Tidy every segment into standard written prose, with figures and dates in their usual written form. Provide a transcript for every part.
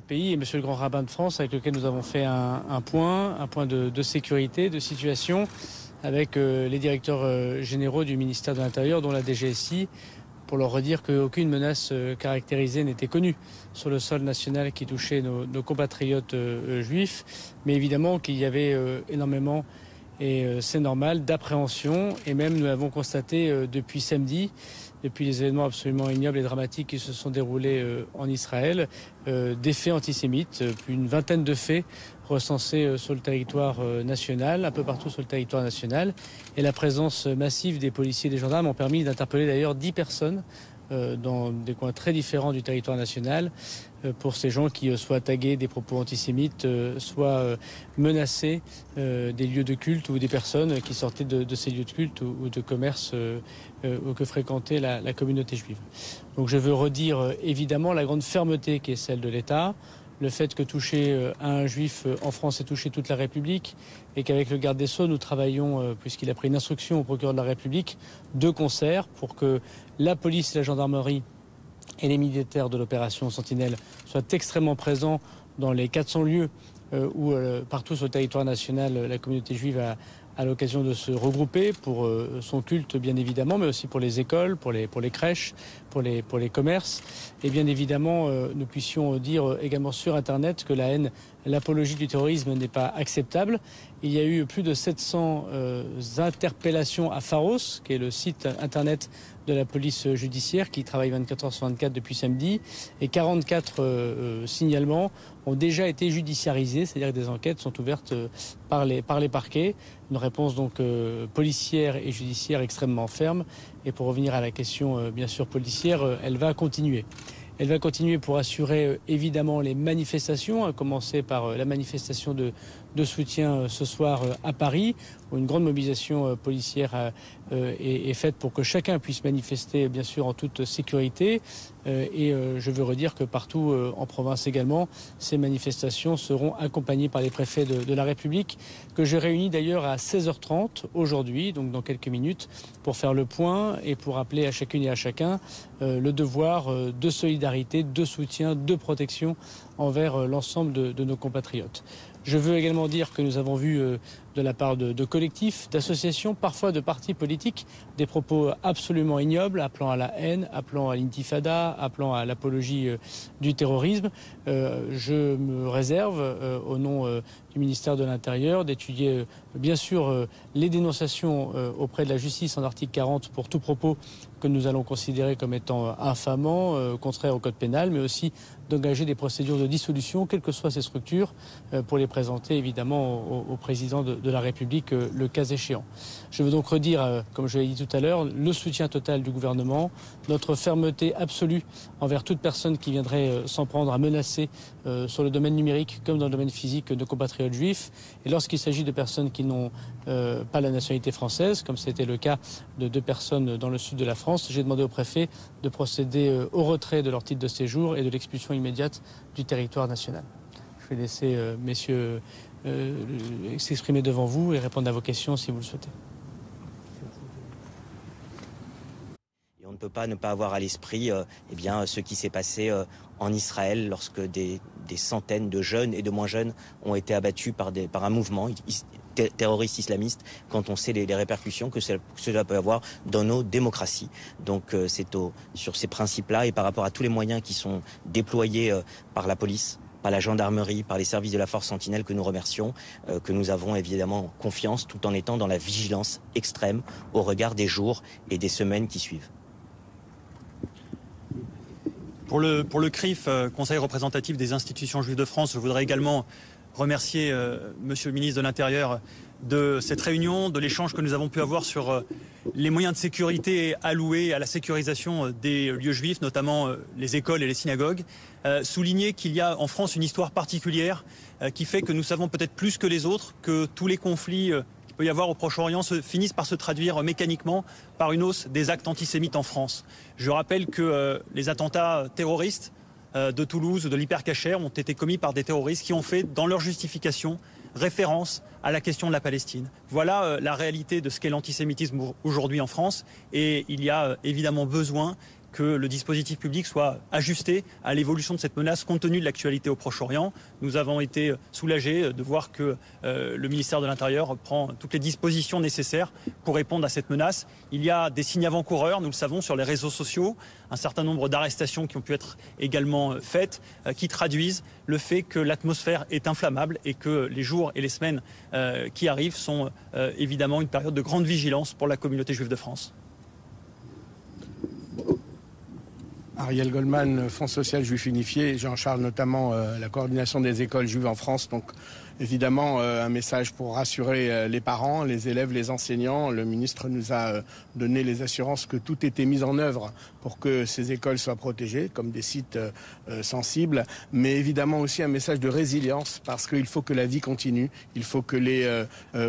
Pays et Monsieur le Grand Rabbin de France, avec lequel nous avons fait un point de sécurité, de situation, avec les directeurs généraux du ministère de l'Intérieur, dont la DGSI, pour leur redire qu'aucune menace caractérisée n'était connue sur le sol national qui touchait nos compatriotes juifs, mais évidemment qu'il y avait énormément, et c'est normal, d'appréhension, et même nous l'avons constaté depuis samedi, depuis les événements absolument ignobles et dramatiques qui se sont déroulés en Israël, des faits antisémites, plus une vingtaine de faits recensés sur le territoire national, un peu partout sur le territoire national. Et la présence massive des policiers et des gendarmes ont permis d'interpeller d'ailleurs 10 personnes dans des coins très différents du territoire national pour ces gens qui soit taguaient des propos antisémites, soit menaçaient des lieux de culte ou des personnes qui sortaient de ces lieux de culte ou de commerce que fréquentait la communauté juive. Donc je veux redire évidemment la grande fermeté qui est celle de l'État, le fait que toucher un juif en France est toucher toute la République et qu'avec le garde des Sceaux, nous travaillons, puisqu'il a pris une instruction au procureur de la République, de concert pour que la police et la gendarmerie et les militaires de l'opération Sentinelle soient extrêmement présents dans les 400 lieux où partout sur le territoire national la communauté juive a l'occasion de se regrouper pour son culte bien évidemment, mais aussi pour les écoles, pour les crèches, pour les commerces. Et bien évidemment, nous puissions dire également sur Internet que la haine, l'apologie du terrorisme n'est pas acceptable. Il y a eu plus de 700 interpellations à Pharos, qui est le site Internet de la police judiciaire qui travaille 24 heures sur 24 depuis samedi, et 44 signalements ont déjà été judiciarisés, c'est-à-dire que des enquêtes sont ouvertes par les parquets. Une réponse donc policière et judiciaire extrêmement ferme. Et pour revenir à la question bien sûr policière, elle va continuer. Elle va continuer pour assurer évidemment les manifestations, à commencer par la manifestation de soutien ce soir à Paris, où une grande mobilisation policière est faite pour que chacun puisse manifester bien sûr en toute sécurité. Et je veux redire que partout en province également, ces manifestations seront accompagnées par les préfets de la République, que j'ai réunis d'ailleurs à 16h30 aujourd'hui, donc dans quelques minutes, pour faire le point et pour rappeler à chacune et à chacun le devoir de solidarité, de soutien, de protection envers l'ensemble de nos compatriotes. Je veux également dire que nous avons vu de la part de collectifs, d'associations, parfois de partis politiques, des propos absolument ignobles, appelant à la haine, appelant à l'intifada, appelant à l'apologie du terrorisme. Je me réserve, au nom du ministère de l'Intérieur, d'étudier bien sûr les dénonciations auprès de la justice en article 40 pour tout propos que nous allons considérer comme étant infamant, contraire au code pénal, mais aussi d'engager des procédures de dissolution, quelles que soient ces structures, pour les présenter évidemment au président de la République le cas échéant. Je veux donc redire, comme je l'ai dit tout à l'heure, le soutien total du gouvernement, notre fermeté absolue envers toute personne qui viendrait s'en prendre à menacer sur le domaine numérique comme dans le domaine physique nos compatriotes juifs. Et lorsqu'il s'agit de personnes qui n'ont pas la nationalité française, comme c'était le cas de 2 personnes dans le sud de la France, j'ai demandé au préfet de procéder au retrait de leur titre de séjour et de l'expulsion immédiate du territoire national. Je vais laisser messieurs s'exprimer devant vous et répondre à vos questions si vous le souhaitez. Et on ne peut pas ne pas avoir à l'esprit ce qui s'est passé en Israël lorsque des centaines de jeunes et de moins jeunes ont été abattus par un mouvement terroriste islamiste, quand on sait les répercussions que cela peut avoir dans nos démocraties. Donc c'est sur ces principes-là et par rapport à tous les moyens qui sont déployés par la police, par la gendarmerie, par les services de la force Sentinelle que nous remercions, que nous avons évidemment confiance tout en étant dans la vigilance extrême au regard des jours et des semaines qui suivent. Pour le CRIF, Conseil représentatif des institutions juives de France, je voudrais également remercier Monsieur le ministre de l'Intérieur de cette réunion, de l'échange que nous avons pu avoir sur les moyens de sécurité alloués à la sécurisation des lieux juifs, notamment les écoles et les synagogues. Souligner qu'il y a en France une histoire particulière qui fait que nous savons peut-être plus que les autres que tous les conflits qu'il peut y avoir au Proche-Orient finissent par se traduire mécaniquement par une hausse des actes antisémites en France. Je rappelle que les attentats terroristes de Toulouse, de l'Hypercacher, ont été commis par des terroristes qui ont fait, dans leur justification, référence à la question de la Palestine. Voilà la réalité de ce qu'est l'antisémitisme aujourd'hui en France. Et il y a évidemment besoin que le dispositif public soit ajusté à l'évolution de cette menace compte tenu de l'actualité au Proche-Orient. Nous avons été soulagés de voir que le ministère de l'Intérieur prend toutes les dispositions nécessaires pour répondre à cette menace. Il y a des signes avant-coureurs, nous le savons, sur les réseaux sociaux, un certain nombre d'arrestations qui ont pu être également faites, qui traduisent le fait que l'atmosphère est inflammable et que les jours et les semaines qui arrivent sont évidemment une période de grande vigilance pour la communauté juive de France. Ariel Goldman, Fonds social juif unifié, j'en charge notamment la coordination des écoles juives en France. Donc évidemment un message pour rassurer les parents, les élèves, les enseignants. Le ministre nous a donné les assurances que tout était mis en œuvre pour que ces écoles soient protégées comme des sites sensibles. Mais évidemment aussi un message de résilience parce qu'il faut que la vie continue. Il faut que les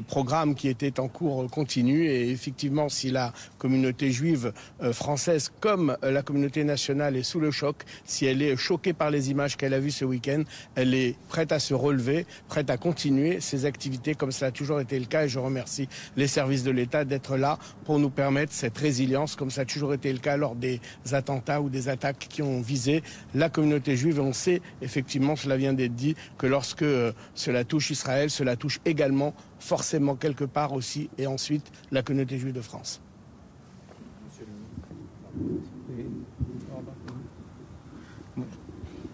programmes qui étaient en cours continuent. Et effectivement, si la communauté juive française comme la communauté nationale est sous le choc, si elle est choquée par les images qu'elle a vues ce week-end, elle est prête à se relever, prête à continuer ses activités comme cela a toujours été le cas. Et je remercie les services de l'État d'être là pour nous permettre cette résilience comme ça a toujours été le cas lors des attentats ou des attaques qui ont visé la communauté juive. Et on sait effectivement, cela vient d'être dit, que lorsque cela touche Israël, cela touche également forcément quelque part aussi et ensuite la communauté juive de France.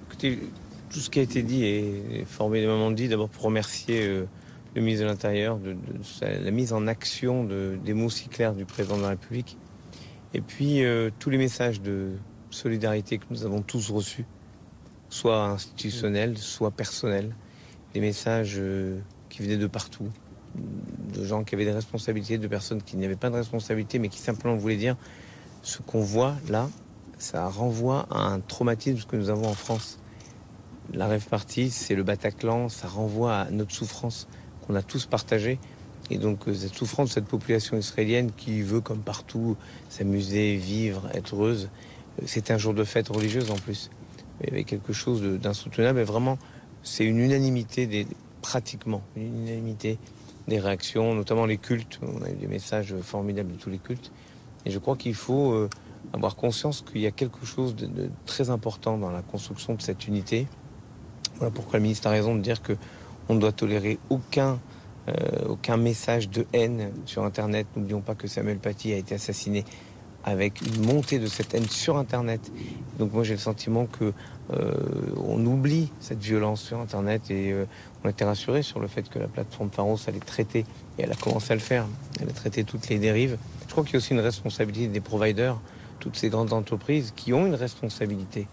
Écoutez, tout ce qui a été dit est formidablement dit. D'abord pour remercier le ministre de l'Intérieur de la mise en action des mots si clairs du président de la République. Et puis tous les messages de solidarité que nous avons tous reçus, soit institutionnels, soit personnels, des messages qui venaient de partout, de gens qui avaient des responsabilités, de personnes qui n'avaient pas de responsabilité, mais qui simplement voulaient dire ce qu'on voit là, ça renvoie à un traumatisme que nous avons en France. La rave party, c'est le Bataclan, ça renvoie à notre souffrance qu'on a tous partagée. Et donc cette souffrance de cette population israélienne qui veut, comme partout, s'amuser, vivre, être heureuse. C'était un jour de fête religieuse en plus. Il y avait quelque chose d'insoutenable. Et vraiment, c'est une unanimité, pratiquement, une unanimité des réactions, notamment les cultes. On a eu des messages formidables de tous les cultes. Et je crois qu'il faut avoir conscience qu'il y a quelque chose de très important dans la construction de cette unité. Voilà pourquoi le ministre a raison de dire qu'on ne doit tolérer aucun message de haine sur Internet. N'oublions pas que Samuel Paty a été assassiné avec une montée de cette haine sur Internet. Donc moi j'ai le sentiment qu'on oublie cette violence sur Internet et on a été rassurés sur le fait que la plateforme Pharos allait traiter, et elle a commencé à le faire, elle a traité toutes les dérives. Je crois qu'il y a aussi une responsabilité des providers, toutes ces grandes entreprises qui ont une responsabilité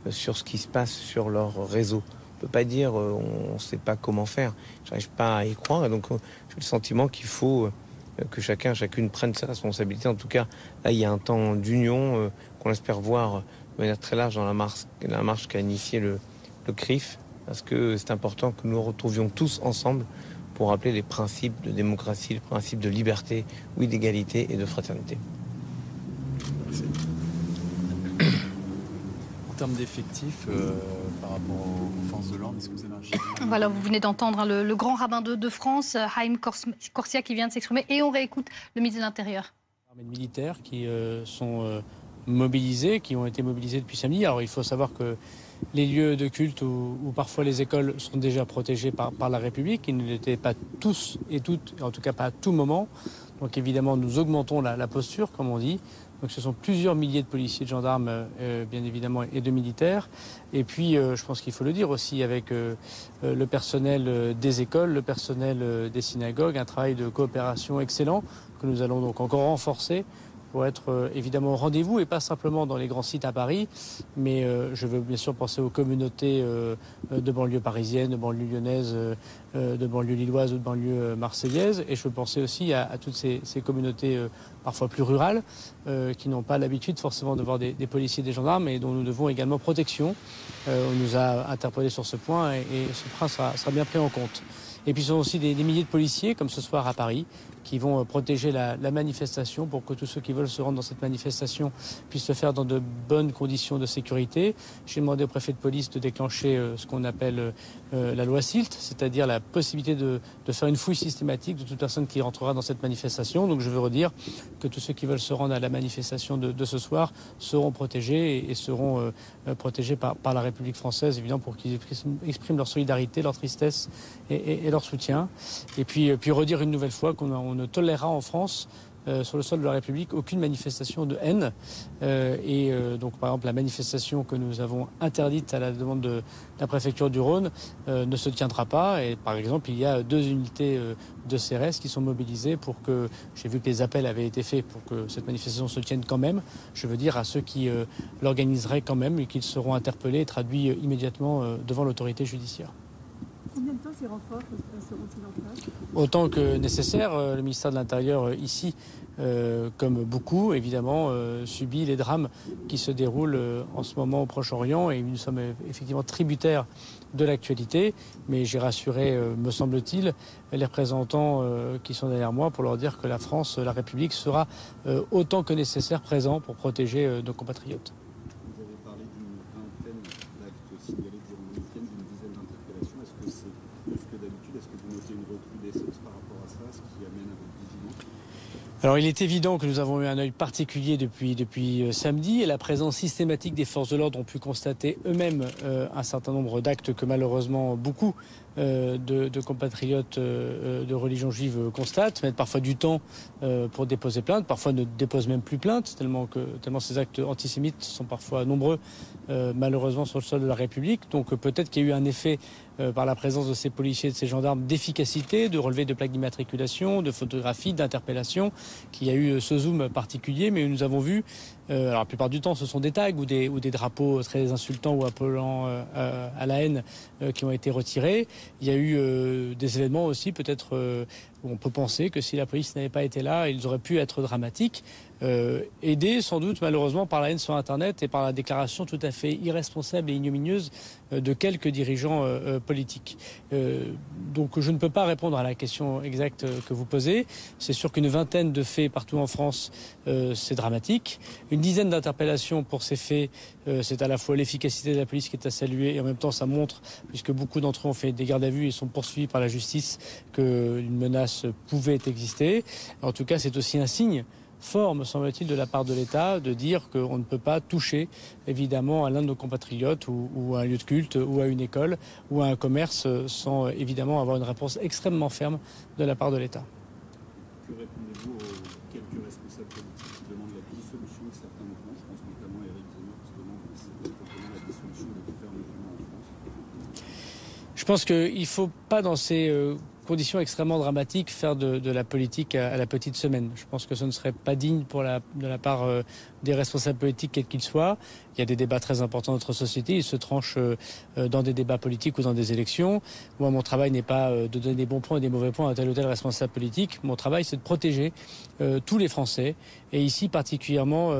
sur ce qui se passe sur leur réseau. On ne peut pas dire on ne sait pas comment faire. Je n'arrive pas à y croire. Et donc j'ai le sentiment qu'il faut que chacune prenne ses responsabilités. En tout cas, là, il y a un temps d'union qu'on espère voir de manière très large dans la marche qu'a initiée le CRIF. Parce que c'est important que nous nous retrouvions tous ensemble pour rappeler les principes de démocratie, les principes de liberté, oui, d'égalité et de fraternité. En termes d'effectifs par rapport aux forces de l'ordre, est-ce que vous avez un chiffre ? Voilà, vous venez d'entendre le grand rabbin de France, Haïm Corsia, qui vient de s'exprimer. Et on réécoute le ministre de l'Intérieur. Les militaires qui sont mobilisés, qui ont été mobilisés depuis samedi. Alors il faut savoir que les lieux de culte ou parfois les écoles sont déjà protégés par la République. Ils ne l'étaient pas tous et toutes, en tout cas pas à tout moment. Donc évidemment, nous augmentons la posture, comme on dit. Donc ce sont plusieurs milliers de policiers, de gendarmes, bien évidemment, et de militaires. Et puis, je pense qu'il faut le dire aussi, avec le personnel des écoles, le personnel des synagogues, un travail de coopération excellent que nous allons donc encore renforcer pour être évidemment au rendez-vous et pas simplement dans les grands sites à Paris, mais je veux bien sûr penser aux communautés de banlieue parisienne, de banlieue lyonnaise, de banlieue lilloise ou de banlieue marseillaise, et je veux penser aussi à toutes ces communautés parfois plus rurales qui n'ont pas l'habitude forcément de voir des policiers, des gendarmes et dont nous devons également protection. On nous a interpellés sur ce point et ce point sera bien pris en compte. Et puis ce sont aussi des milliers de policiers, comme ce soir à Paris, qui vont protéger la manifestation pour que tous ceux qui veulent se rendre dans cette manifestation puissent se faire dans de bonnes conditions de sécurité. J'ai demandé au préfet de police de déclencher ce qu'on appelle la loi SILT, c'est-à-dire la possibilité de faire une fouille systématique de toute personne qui rentrera dans cette manifestation. Donc je veux redire que tous ceux qui veulent se rendre à la manifestation de ce soir seront protégés et seront protégés par la République française, évidemment, pour qu'ils expriment leur solidarité, leur tristesse et leur soutien. Et puis redire une nouvelle fois qu'on ne tolérera en France, sur le sol de la République, aucune manifestation de haine. Donc, par exemple, la manifestation que nous avons interdite à la demande de la préfecture du Rhône ne se tiendra pas. Et par exemple, il y a 2 unités de CRS qui sont mobilisées pour que, j'ai vu que les appels avaient été faits pour que cette manifestation se tienne quand même. Je veux dire à ceux qui l'organiseraient quand même et qu'ils seront interpellés et traduits immédiatement devant l'autorité judiciaire. Combien de temps ces renforts seront-ils en place ? Autant que nécessaire. Le ministère de l'Intérieur, ici, comme beaucoup, évidemment, subit les drames qui se déroulent en ce moment au Proche-Orient. Et nous sommes effectivement tributaires de l'actualité. Mais j'ai rassuré, me semble-t-il, les représentants qui sont derrière moi pour leur dire que la France, la République, sera autant que nécessaire présent pour protéger nos compatriotes. Vous avez parlé d'une vingtaine d'actes signalés durant le week-end, d'une dizaine d'interpellations. Est-ce que c'est plus que d'habitude? Est-ce que vous notez une recrudescence par rapport à ça, ce qui amène à votre vigilance? Alors il est évident que nous avons eu un œil particulier depuis samedi et la présence systématique des forces de l'ordre ont pu constater eux-mêmes un certain nombre d'actes que malheureusement beaucoup de compatriotes de religion juive constatent, mettent parfois du temps pour déposer plainte, parfois ne déposent même plus plainte, tellement ces actes antisémites sont parfois nombreux malheureusement sur le sol de la République. Donc peut-être qu'il y a eu un effet par la présence de ces policiers et de ces gendarmes d'efficacité, de relevé de plaques d'immatriculation, de photographie, d'interpellation, qu'il y a eu ce zoom particulier, mais nous avons vu, alors la plupart du temps ce sont des tags ou des drapeaux très insultants ou appelant à la haine qui ont été retirés. Il y a eu des événements aussi peut-être où on peut penser que si la police n'avait pas été là, ils auraient pu être dramatiques. Aidés sans doute malheureusement par la haine sur Internet et par la déclaration tout à fait irresponsable et ignominieuse de quelques dirigeants politiques. Donc je ne peux pas répondre à la question exacte que vous posez. C'est sûr qu'une vingtaine de faits partout en France, c'est dramatique. Une dizaine d'interpellations pour ces faits, c'est à la fois l'efficacité de la police qui est à saluer et en même temps ça montre, puisque beaucoup d'entre eux ont fait des gardes à vue et sont poursuivis par la justice, qu'une menace pouvait exister. En tout cas, c'est aussi un signe fort, me semble-t-il, de la part de l'État, de dire qu'on ne peut pas toucher, évidemment, à l'un de nos compatriotes ou à un lieu de culte ou à une école ou à un commerce sans, évidemment, avoir une réponse extrêmement ferme de la part de l'État. Que répondez-vous aux quelques responsables politiques qui demandent la dissolution de certains mouvements? Je pense notamment à Éric Zemmour qui demande la dissolution de tout un mouvement en France. Je pense qu'il ne faut pas, dans ces conditions extrêmement dramatiques, faire de la politique à la petite semaine. Je pense que ce ne serait pas digne de la part des responsables politiques, quels qu'ils soient. Il y a des débats très importants dans notre société. Ils se tranchent dans des débats politiques ou dans des élections. Moi, mon travail n'est pas de donner des bons points et des mauvais points à tel ou tel responsable politique. Mon travail, c'est de protéger tous les Français, et ici particulièrement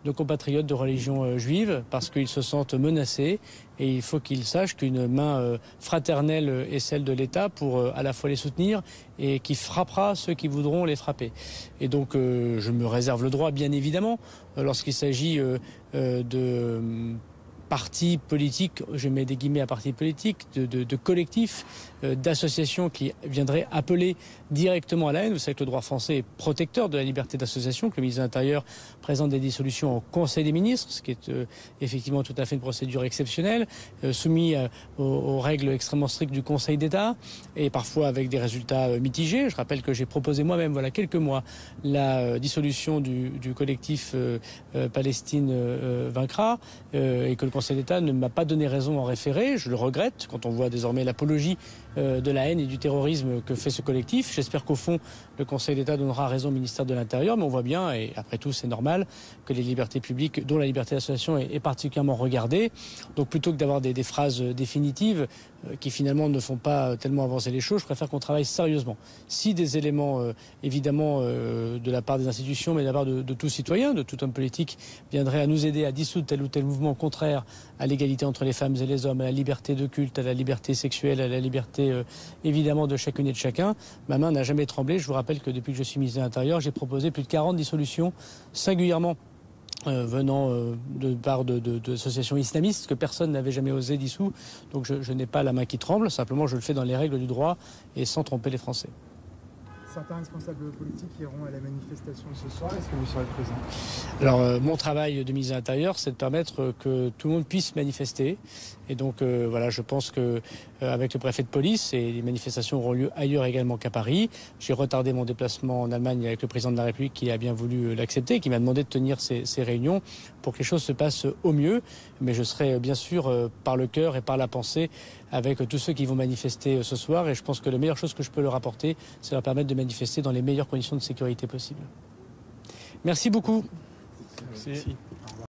nos compatriotes de religion juive, parce qu'ils se sentent menacés. Et il faut qu'ils sachent qu'une main fraternelle est celle de l'État pour à la fois les soutenir et qui frappera ceux qui voudront les frapper. Et donc je me réserve le droit, bien évidemment, lorsqu'il s'agit de partis politiques, je mets des guillemets à partis politiques, de collectifs, d'associations qui viendraient appeler directement à la haine. Vous savez que le droit français est protecteur de la liberté d'association, que le ministre de l'Intérieur présente des dissolutions au Conseil des ministres, ce qui est effectivement tout à fait une procédure exceptionnelle, soumis aux règles extrêmement strictes du Conseil d'État, et parfois avec des résultats mitigés. Je rappelle que j'ai proposé moi-même, voilà quelques mois, la dissolution du collectif Palestine vaincra, et que le Conseil d'État ne m'a pas donné raison en référé. Je le regrette quand on voit désormais l'apologie de la haine et du terrorisme que fait ce collectif. J'espère qu'au fond, le Conseil d'État donnera raison au ministère de l'Intérieur, mais on voit bien, et après tout c'est normal, que les libertés publiques, dont la liberté d'association, est particulièrement regardée. Donc plutôt que d'avoir des phrases définitives qui finalement ne font pas tellement avancer les choses, je préfère qu'on travaille sérieusement. Si des éléments, évidemment, de la part des institutions, mais de la part de tout citoyen, de tout homme politique, viendraient à nous aider à dissoudre tel ou tel mouvement contraire à l'égalité entre les femmes et les hommes, à la liberté de culte, à la liberté sexuelle, à la liberté évidemment de chacune et de chacun. Ma main n'a jamais tremblé. Je vous rappelle que depuis que je suis ministre de l'Intérieur, j'ai proposé plus de 40 dissolutions, singulièrement venant de part d'associations islamistes que personne n'avait jamais osé dissoudre. Donc je n'ai pas la main qui tremble, simplement je le fais dans les règles du droit et sans tromper les Français. Certains responsables politiques iront à la manifestation ce soir. Est-ce que vous serez présent? Alors, mon travail de ministre de l'Intérieur, c'est de permettre que tout le monde puisse manifester. Et donc, voilà, je pense qu'avec le préfet de police, et les manifestations auront lieu ailleurs également qu'à Paris. J'ai retardé mon déplacement en Allemagne avec le président de la République qui a bien voulu l'accepter, qui m'a demandé de tenir ces réunions pour que les choses se passent au mieux. Mais je serai bien sûr par le cœur et par la pensée avec tous ceux qui vont manifester ce soir. Et je pense que la meilleure chose que je peux leur apporter, c'est leur permettre de manifester dans les meilleures conditions de sécurité possibles. Merci beaucoup. Merci.